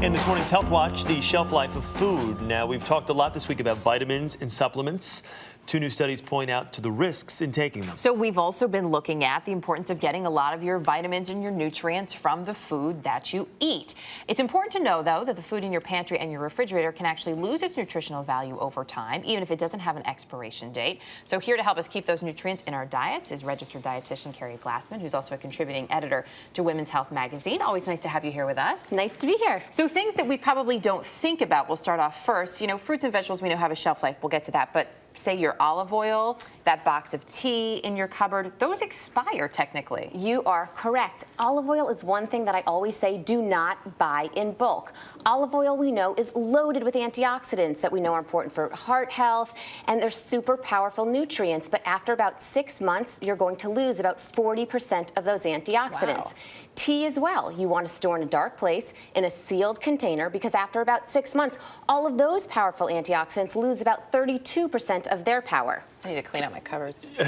In this morning's Health Watch, the shelf life of food. Now, we've talked a lot this week about vitamins and supplements. 2 new studies point out to the risks in taking them. So we've also been looking at the importance of getting a lot of your vitamins and your nutrients from the food that you eat. It's important to know, though, that the food in your pantry and your refrigerator can actually lose its nutritional value over time, even if it doesn't have an expiration date. So here to help us keep those nutrients in our diets is registered dietitian Keri Glassman, who's also a contributing editor to Women's Health magazine. Always nice to have you here with us. Nice to be here. So things that we probably don't think about, we'll start off first. You know, fruits and vegetables we know have a shelf life. We'll get to that. But say your olive oil, that box of tea in your cupboard, those expire technically. You are correct. Olive oil is one thing that I always say do not buy in bulk. Olive oil, we know, is loaded with antioxidants that we know are important for heart health, and they're super powerful nutrients. But after about 6 months, you're going to lose about 40% of those antioxidants. Wow. Tea as well, you want to store in a dark place in a sealed container, because after about 6 months, all of those powerful antioxidants lose about 32% of their power. I need to clean out my cupboards. You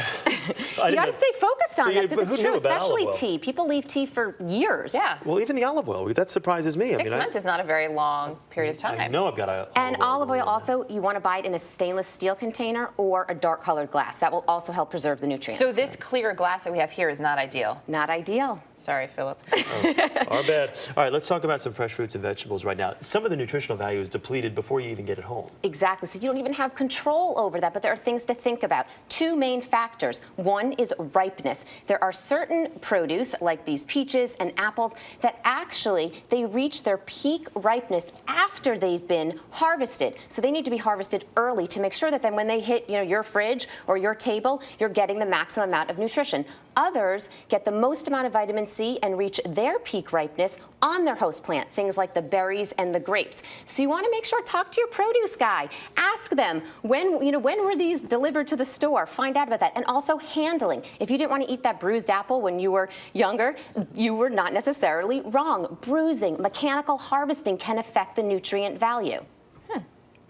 got to stay focused on that, because it's true, especially tea. People leave tea for years. Yeah. Well, even the olive oil, that surprises me. 6 months is not a very long period of time. I know I've got a olive oil also, you want to buy it in a stainless steel container or a dark colored glass. That will also help preserve the nutrients. So this clear glass that we have here is not ideal. Not ideal. Sorry, Philip. Oh, our bad. All right, let's talk about some fresh fruits and vegetables right now. Some of the nutritional value is depleted before you even get it home. Exactly. So you don't even have control over that, but there are things to think about. 2 main factors. One is ripeness. There are certain produce, like these peaches and apples, that actually they reach their peak ripeness after they've been harvested. So they need to be harvested early to make sure that then when they hit, your fridge or your table, you're getting the maximum amount of nutrition. Others get the most amount of vitamin C and reach their peak ripeness on their host plant, things like the berries and the grapes. So you want to make sure, talk to your produce guy. Ask them, when were these delivered to the store? Find out about that. And also handling. If you didn't want to eat that bruised apple when you were younger, you were not necessarily wrong. Bruising, mechanical harvesting can affect the nutrient value.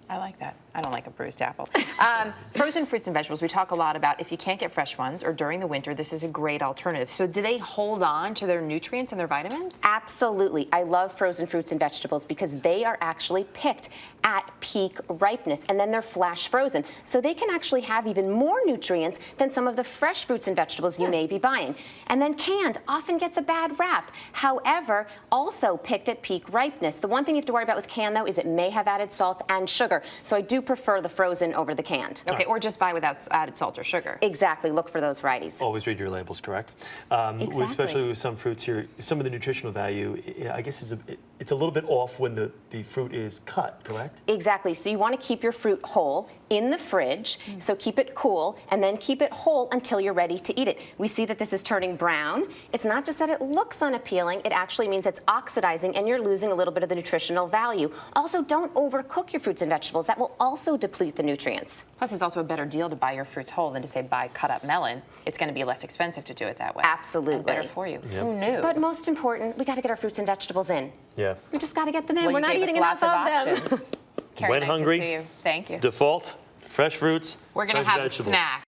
I like that. I don't like a bruised apple. Frozen fruits and vegetables, we talk a lot about if you can't get fresh ones or during the winter, this is a great alternative. So do they hold on to their nutrients and their vitamins? Absolutely. I love frozen fruits and vegetables because they are actually picked at peak ripeness, and then they're flash frozen. So they can actually have even more nutrients than some of the fresh fruits and vegetables you may be buying. And then canned often gets a bad rap. However, also picked at peak ripeness. The one thing you have to worry about with canned, though, is it may have added salt and sugar. So I do prefer the frozen over the canned. Okay, or just buy without added salt or sugar. Exactly. Look for those varieties. Always read your labels, correct? Exactly. Especially with some fruits here, some of the nutritional value, I guess, it's a little bit off when the fruit is cut, correct? Exactly. So you want to keep your fruit whole in the fridge, so keep it cool, and then keep it whole until you're ready to eat it. We see that this is turning brown. It's not just that it looks unappealing, it actually means it's oxidizing and you're losing a little bit of the nutritional value. Also, don't overcook your fruits and vegetables. That will also deplete the nutrients. Plus, it's also a better deal to buy your fruits whole than to, say, buy cut up melon. It's going to be less expensive to do it that way. Absolutely. And better for you. Yep. Who knew? But most important, we got to get our fruits and vegetables in. Yeah. We just got to get them in. Well, We're not eating enough of them. Keri, When nice hungry, to see you. Thank you. Default, fresh fruits, We're going to fresh have vegetables. a snack.